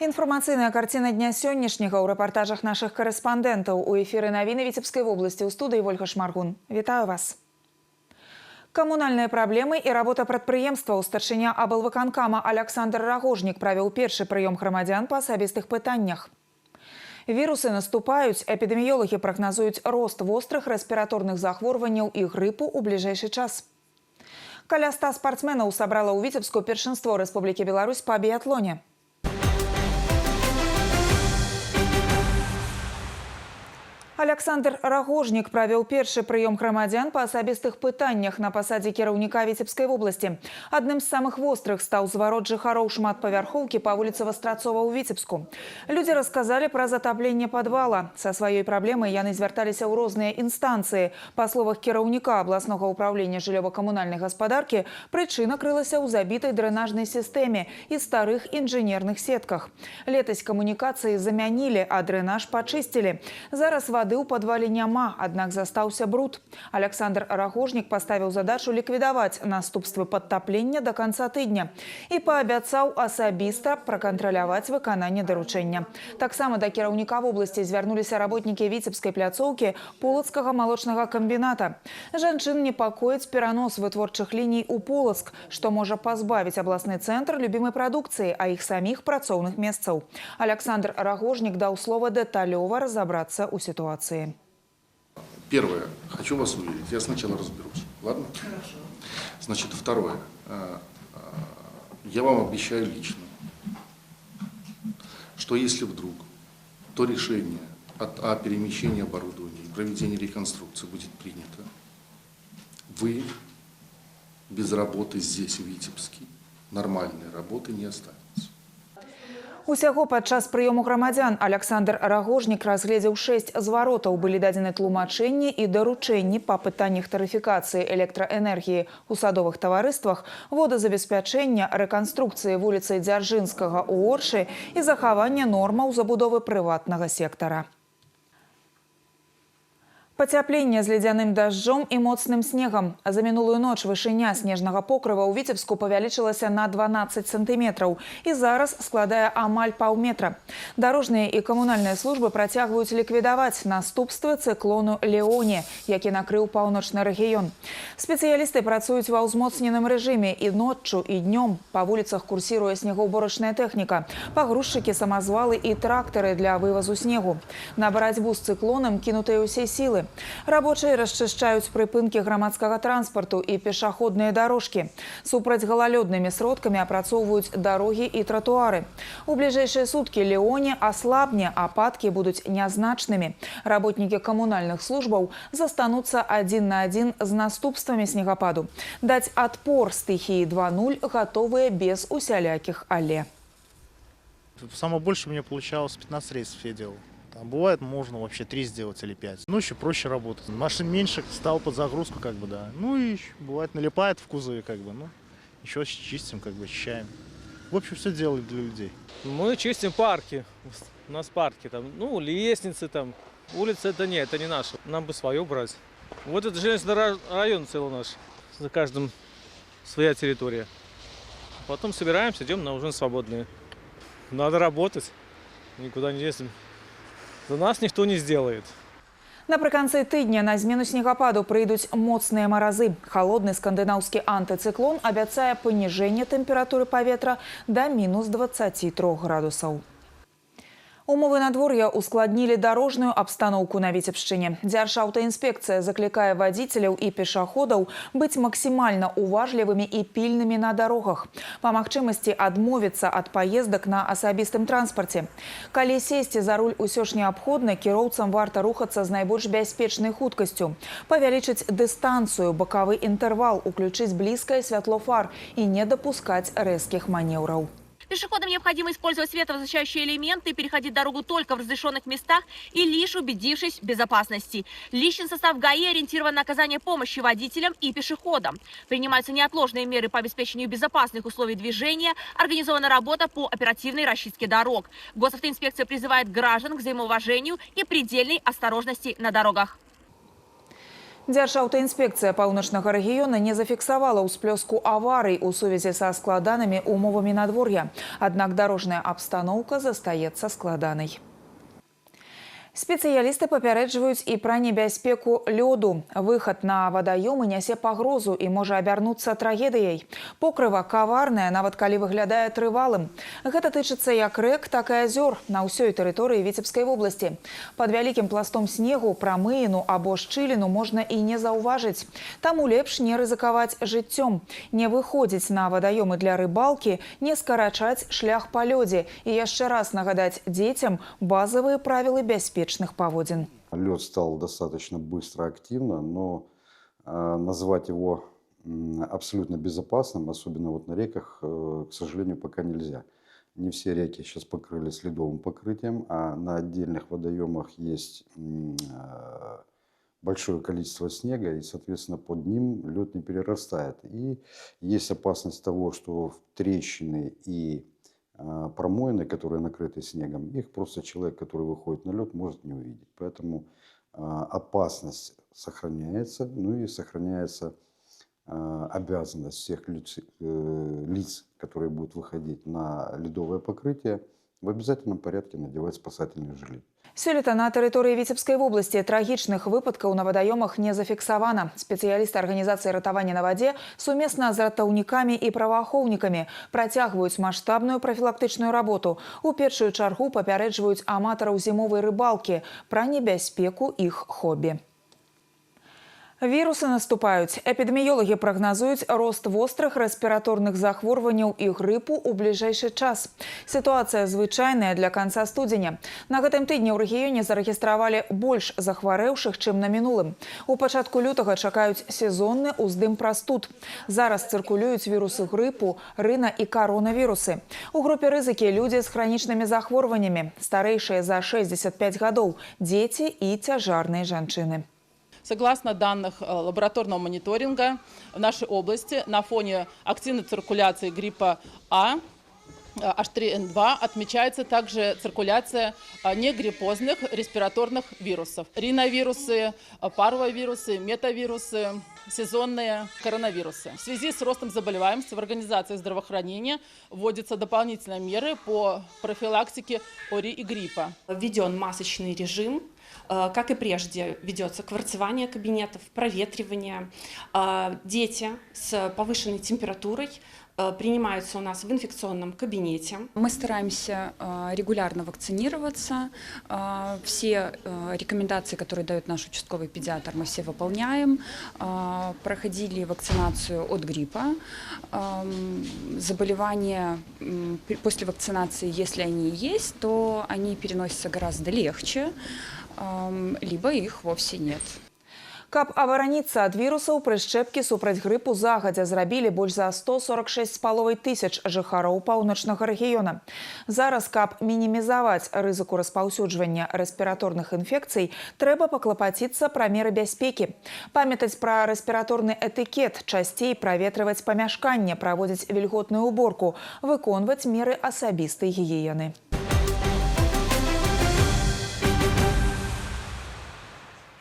Інфармацыйная карціна дня сённяшняга ў рэпартажах нашых карэспандэнтаў. У эфіры навіны Віцебскай вобласці. У студыі Ольга Шмаргун. Вітаю вас. Камунальныя праблемы і работа прадпрыемстваў. Старшыня аблвыканкама Александр Рагожнік правіў першы прыём грамадзян па асабістых пытаннях. Вірусы наступаюць. Эпідэміёлагі прагназуюць рост вострых рэспіраторных захворванняў і грыпу ў бліжэйшы час. Каля 100 спартсменаў сабрала ў Віцебску першынство Рэспублікі Беларусь па біятлоне. Александр Рагожнік правіў першы прыём грамадзян па асабістых пытаннях на пасадзе кіраўніка Віцебскай вобласці. Адным з самых вострых стаў зварот жыхароў шматпавярхоўкі па вуліцы Вастрацова ў Віцебску. Людзі расказалі пра затапленне падвала. Са сваёй праблемай яны звярталіся ў розныя інстанцыі. Па словах кіраўніка абласнога ўправлення жыллёва-камунальнай гаспадаркі, прычына крылася ў забітай дрэнажнай сістэме і старых інжынерных сетках. Летась камунікацыі замянілі, а дрэнаж пачысцілі. Зараз вады у падвале няма, аднак застаўся бруд. Александр Рагожнік паставіў задачу ліквідаваць наступствы падтаплення да канца тыдня і паабяцаў асабіста пракантраляваць выкананне даручэння. Таксама да кіраўніка вобласці звярнуліся работнікі Віцебскай пляцоўкі Полацкага малочнага камбіната. Жанчын непакоіць перанос вытворчых ліній у Полацк, што можа пазбавіць абласны цэнтр любімай прадукцыі, а іх саміх працоўных месцаў. Александр Рагожнік даў слова дэталёва разабрацца ў сітуацыі. Первое. Хочу вас уверить. Я сначала разберусь. Ладно? Хорошо. Значит, второе. Я вам обещаю лично, что если вдруг то решение о перемещении оборудования и проведении реконструкции будет принято, вы без работы здесь, в Витебске, нормальной работы не останетесь. Усяго падчас прыёму грамадзян Александр Рагожнік разгледзеў 6 зваротаў. Былі дадзены тлумачэнні і даручэнні па пытаннях тарыфікацыі электраэнергіі ў садовых таварыствах, водазабеспячэння, рэканструкцыі вуліцы Дзяржынскага ў Оршы і захавання нормаў забудовы прыватнага сектара. Пацяпленне з ледзяным дажджом і моцным снегам. За мінулую ноч вышыня снежнага покрыва ў Віцебску павялічылася на 12 сантыметраў і зараз складае амаль паўметра. Дарожныя і камунальныя службы працягваюць ліквідаваць наступствы цыклону Леоне, які накрыў паўночны рэгіён. Спецыялісты працуюць ва ўзмоцненым рэжыме і ноччу, і днём. Па вуліцах курсіруе снегаўборачная тэхніка, пагрузчыкі, самазвалы і трактары для вывазу снегу. На барацьбу з цыклонам кінутыя ўсе сілы. Рабочыя расчышчаюць прыпынкі грамадскага транспарту і пешаходныя дарожкі. Супраць галалёднымі сродкамі апрацоўваюць дарогі і тратуары. У бліжэйшыя суткі Леоне аслабне, ападкі будуць нязначнымі. Работнікі камунальных службаў застануцца адзін на адзін з наступствамі снегападу. Даць адпор стыхіі 2.0 гатовыя без усялякіх але. Самое больше у меня получалось 15 рейсов я делал. Там бывает, можно вообще 3 сделать или 5. Ну, еще проще работать. Машин меньше, стал под загрузку, как бы, да. Ну, и еще, бывает, налипает в кузове, как бы, ну. Еще чистим, как бы, очищаем. В общем, все делаем для людей. Мы чистим парки. У нас парки там, ну, лестницы там. Улицы это нет, это не наше. Нам бы свое брать. Вот это железнодорожный район целый наш. За каждым своя территория. Потом собираемся, идем на ужин свободные. Надо работать. Никуда не ездим. За нас ніхто не сделает. Напрыканцы тыдня на змену снегападу прыйдуць моцныя маразы. Халодны скандынаўскі антыцыклон абяцае паніжэнне тэмпературы паветра да мінус 23 градусаў. Умовы надвор'я ускладнілі дарожную абстаноўку на Віцебшчыне. Дзяржаўтаінспекцыя заклікае вадзіцеляў і пешаходаў быць максімальна уважлівымі і пільнымі на дарогах. Па магчымасці адмовіцца ад паездак на асабістым транспарце. Калі сесці за руль усё ж неабходна, кіроўцам варта рухацца з найбольш бяспечнай хуткасцю. Павялічыць дыстанцыю, бакавы інтэрвал, уключыць блізкае святло фар і не дапускаць рэзкіх манеўраў. Пешеходам необходимо использовать световозащищающие элементы, переходить дорогу только в разрешенных местах и лишь убедившись в безопасности. Личный состав ГАИ ориентирован на оказание помощи водителям и пешеходам. Принимаются неотложные меры по обеспечению безопасных условий движения, организована работа по оперативной расчистке дорог. Госавтоинспекция призывает граждан к взаимоуважению и предельной осторожности на дорогах. Дзяржаўтаінспекцыя паўночнага рэгіёна не зафіксавала ўсплёску аварый у сувязі са складанымі умовамі надвор'я. Аднак дарожная абстаноўка застаецца складанай. Спецыялісты папярэджваюць і пра небяспеку лёду. Выхад на вадаёмы нясе пагрозу і можа абярнуцца трагедыяй. Покрыва каварная, нават калі выглядае трывалым. Гэта тычыцца як рэк, так і азёр на ўсёй тэрыторыі Віцебскай вобласці. Пад вялікім пластом снегу прамыіну або шчыліну можна і не заўважыць. Таму лепш не рызыкаваць жыццём, не выходзіць на вадаёмы для рыбалкі, не скарачаць шлях па лёдзе і яшчэ раз нагадаць дзецям базавыя правілы бяспекі. Поводин. Лед стал достаточно быстро активно, но назвать его абсолютно безопасным, особенно вот на реках, к сожалению, пока нельзя. Не все реки сейчас покрылись ледовым покрытием, а на отдельных водоемах есть большое количество снега, и, соответственно, под ним лед не перерастает. И есть опасность того, что трещины и промоины, которые накрыты снегом, их просто человек, который выходит на лед, может не увидеть. Поэтому опасность сохраняется, ну и сохраняется обязанность всех лиц, которые будут выходить на ледовое покрытие, в обязательном порядке надевать спасательные жилеты. Сёлета на тэрыторыі Віцебскай вобласці трагічных выпадкаў на вадаёмах не зафіксавана. Спецыялісты арганізацыі ратавання на вадзе сумесна з ратаўнікамі і праваахоўнікамі працягваюць маштабную прафілактычную работу. У першую чаргу папярэджваюць аматараў зімовай рыбалкі пра небяспеку іх хобі. Вірусы наступаюць. Эпідэміёлагі прагназуюць рост вострых рэспіраторных захворванняў і грыпу ў бліжэйшы час. Сітуацыя звычайная для канца студзеня. На гэтым тыдні ў рэгіёне зарэгістравалі больш захварэўшых, чым на мінулым. У пачатку лютага чакаюць сезонны ўздым прастуд. Зараз цыркулююць вірусы грыпу, рына і каронавірусы. У групе рызыкі людзі з хранічнымі захворваннямі, старэйшыя за 65 гадоў, дзеці і цяжарныя жанчыны. Согласно данных лабораторного мониторинга в нашей области на фоне активной циркуляции гриппа А, H3N2 отмечается также циркуляция негриппозных респираторных вирусов. Риновирусы, парвовирусы, метавирусы, сезонные коронавирусы. В связи с ростом заболеваемости в организации здравоохранения вводятся дополнительные меры по профилактике ОРИ и гриппа. Введен масочный режим. Как и прежде, ведется кварцевание кабинетов, проветривание. Дети с повышенной температурой принимаются у нас в инфекционном кабинете. Мы стараемся регулярно вакцинироваться. Все рекомендации, которые дает наш участковый педиатр, мы все выполняем. Проходили вакцинацию от гриппа. Заболевания после вакцинации, если они есть, то они переносятся гораздо легче, либо их вовсе нет. Каб абараніцца ад вірусаў, прышчэпкі супраць грыпу загадзя зрабілі больш за 146,5 тысяч жыхароў паўночнага рэгіёна. Зараз, каб мінімізаваць рызыку распаўсюджвання рэспіраторных інфекцый, трэба паклапаціцца пра меры бяспекі. Памятаць пра рэспіраторны этыкет, часцей праветрываць памяшканне, праводзіць вільготную уборку, выконваць меры асабістай гігіены.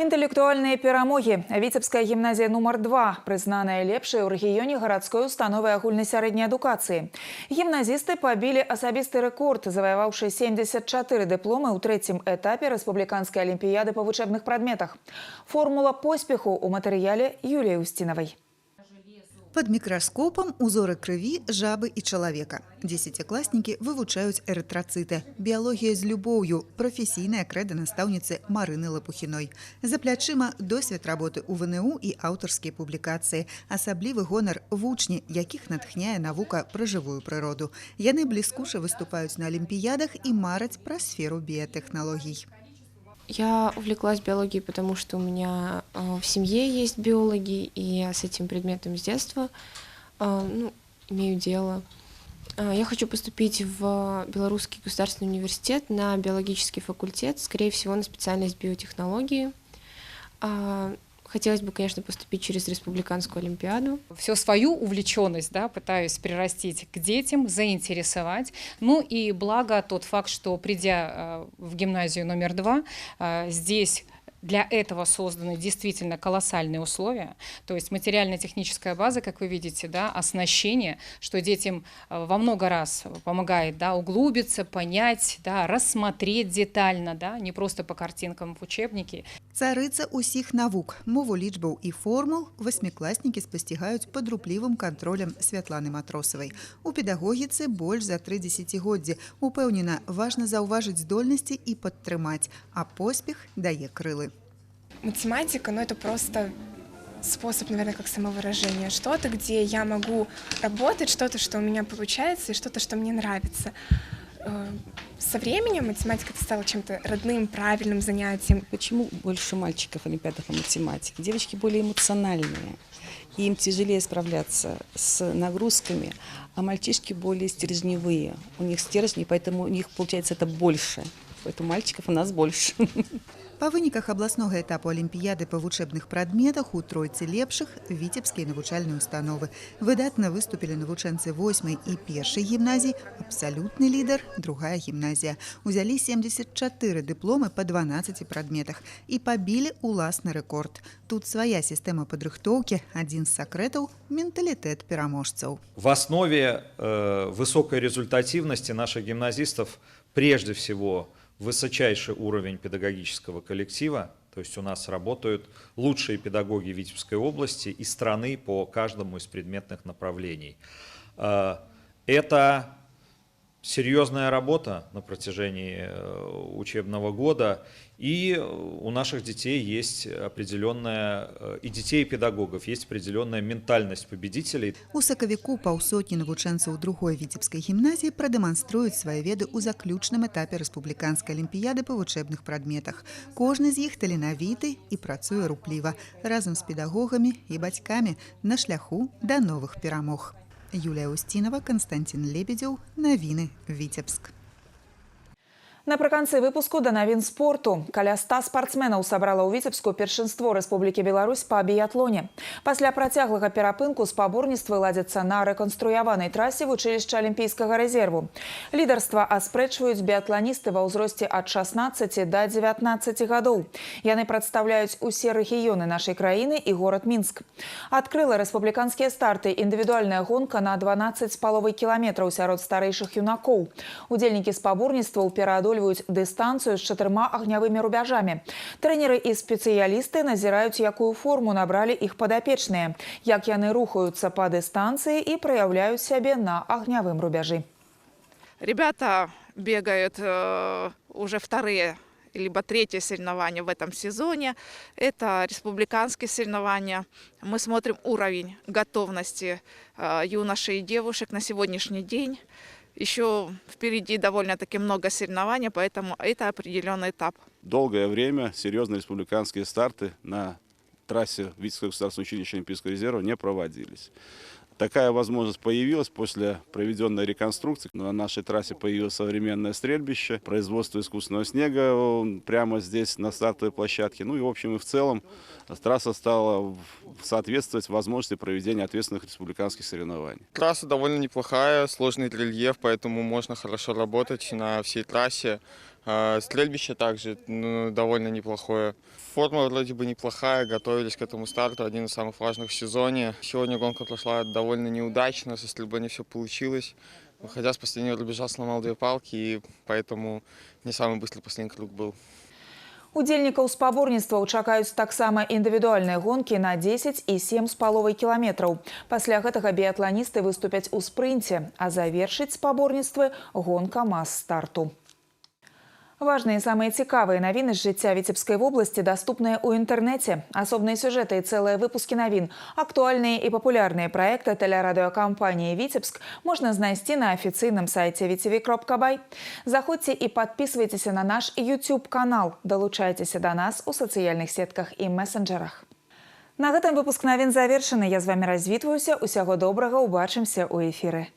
Інтэлектуальныя перамогі. Віцебская гімназія нумар 2 прызнаная лепшай у рэгіёне гарадской установы агульнай сярэдняй адукацыі. Гімназісты пабілі асабісты рэкорд, заваяваўшы 74 дыпломы ў трэцім этапе рэспубліканскай алімпіяды па вучэбных прадметах. Формула поспеху ў матэрыяле Юліі Устінавай. Под микроскопом узоры крыві, жабы і чалавека. Дзесяцікласнікі вывучаюць эрытрацыты. Біялогія з любоўю. Прафесійная крэда настаўніцы Марыны Лапухіной. За плячыма досвед работы ў ВНУ і аўтарскія публікацыі. Асаблівы гонар вучні, якіх натхняе навука пра жывую прыроду. Яны бліскуча выступаюць на алімпіядах і мараць пра сферу біятэхналогій. Я увлеклась биологией, потому что у меня в семье есть биологи, и я с этим предметом с детства имею дело. Я хочу поступить в Белорусский государственный университет на биологический факультет, скорее всего, на специальность биотехнологии. Хотелось бы, конечно, поступить через республиканскую олимпиаду. Всю свою увлеченность, пытаюсь прирастить к детям, заинтересовать. Ну и благо тот факт, что придя в гимназию номер 2, здесь Для этого созданы действительно колоссальные условия, то есть материально-техническая база, как вы видите, да, оснащение, что детям во много раз помогает, да, углубиться, понять, да, рассмотреть детально, да, не просто по картинкам в учебнике. Царыца усіх навук, мову лічбаў і формул васьмікласнікі спасцігаюць пад руплівым кантролем Святланы Матросавай. У педагогіцы больш за 3 дзесяцігоддзі. Упэўнена, важна заўважыць здольнасці і падтрымаць, а поспех дае крылы. Математика, это просто способ, наверное, как самовыражение. Что-то, где я могу работать, что-то, что у меня получается, и что-то, что мне нравится. Со временем математика стала чем-то родным, правильным занятием. Почему больше мальчиков в олимпиадах по математике? Девочки более эмоциональные, и им тяжелее справляться с нагрузками, а мальчишки более стержневые. У них стержни, поэтому у них получается это больше. Поэтому мальчиков у нас больше. Па выніках абласнога этапу алімпіяды па вучэбных прадметах у тройцы лепшых віцебскія навучальныя установы. Выдатна выступілі навучэнцы 8-й і 1-й гімназій, абсалютны лідар – 2-я гімназія. Узялі 74 дыпломы па 12 прадметах і пабілі ўласны рэкорд. Тут свая сістэма падрыхтоўкі, адзін з сакрэтаў – менталітэт пераможцаў. В основе высокой результативности наших гимназистов прежде всего высочайший уровень педагогического коллектива, то есть у нас работают лучшие педагоги Витебской области и страны по каждому из предметных направлений. Это серьезная работа на протяжении учебного года, и у наших детей есть определенная, и детей и педагогов есть определенная ментальность победителей. У сакавіку паўсотні навучэнцаў 2-й віцебскай гімназіі прадэманструюць свае веды ў заключным этапе рэспубліканскай алімпіяды па вучэбных прадметах. Кожны з іх таленавіты і працуе рупліва, разам з педагогамі і бацькамі на шляху да новых перамог. Юлія Устінова, Константин Лебедзеў. Навіны Віцебск. Напрыканцы выпуску да навін спорту. Каля 100 спартсменаў сабрала ў Віцебску першынство Рэспублікі Беларусь па біятлоне. Пасля працяглага перапынку спаборніцтвы ладзяцца на рэканструяванай трасе вучылішча алімпійскага рэзерву. Лідарства аспрэчваюць біятланісты ва ўзросце ад 16 да 19 гадоў. Яны прадстаўляюць усе рэгіёны нашай краіны і горад Мінск. Адкрыла рэспубліканскія старты індывідуальная гонка на 12,5 кіламетраў сярод старэйшых юнакоў. Удзельнікі спаборніцтваў пераадольваюць дыстанцыю з 4 агнявымі рубяжамі. Трэнеры і спецыялісты назіраюць, якую форму набралі іх падапечныя, як яны рухаюцца па дыстанцыі і праяўляюць сябе на агнявым рубяжы. Ребята бегают уже вторые либо третье соревнование в этом сезоне. Это республиканские соревнования. Мы смотрим уровень готовности юношей и девушек на сегодняшний день. Еще впереди довольно-таки много соревнований, поэтому это определенный этап. Долгое время серьезные республиканские старты на трассе Витебского государственного училища Олимпийского резерва не проводились. Такая возможность появилась после проведенной реконструкции. На нашей трассе появилось современное стрельбище, производство искусственного снега прямо здесь, на стартовой площадке. Ну и в общем и в целом трасса стала соответствовать возможности проведения ответственных республиканских соревнований. Трасса довольно неплохая, сложный рельеф, поэтому можно хорошо работать на всей трассе. Стрельбище также довольно неплохое. Форма вроде бы неплохая, готовились к этому старту, один из самых важных в сезоне. Сегодня гонка прошла довольно неудачно, со стрельбой не все получилось. Выходя с последнего рубежа, сломал 2 палки, и поэтому не самый быстрый последний круг был. Удзельнікаў спаборніцтваў чакаюць таксама індывідуальныя гонкі на 10 і 7,5 кіламетраў. Пасля гэтага біятланісты выступяць у спрынце, а завершыць спаборніцтвы гонка мас-старту. Важные и самые цікавыя навіны з жыцця Віцебскай вобласці даступныя ў інтэрнэце. Асобныя сюжэты і цэлыя выпускі навін, актуальныя і папулярныя праекты тэлерадыёкампаніі «Віцебск» можна знайсці на афіцыйным сайце vtv.by. Заходзьце і падпісвайцеся на наш YouTube-канал. Далучайцеся да нас у сацыяльных сетках і месенджерах. На гэтым выпуск навін завершаны. Я з вамі развітваюся. Усяго добрага, убачымся ў эфіры.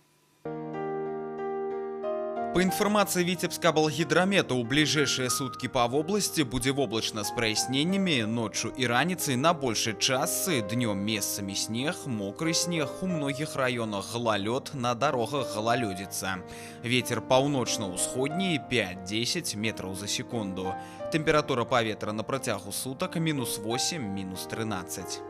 По информации Витебска-Облгидромета, у ближайшие сутки по области будет облачно с прояснениями, ночью и раницей на большей часы, днем местами снег, мокрый снег, у многих районах гололед, на дорогах гололедица. Ветер полночно-усходний 5-10 метров за секунду. Температура повітря на протягу суток -8, -13.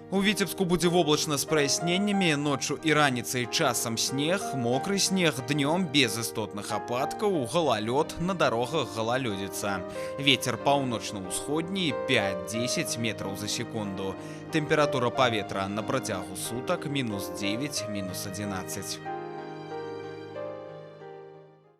У Витебску будет облачно с прояснениями, ночью и раницей часом снег, мокрый снег, днем без истотных опадков, гололед, на дорогах гололедица. Ветер полночно-усходний 5-10 метров за секунду. Температура повітря на протягу суток -9, -11.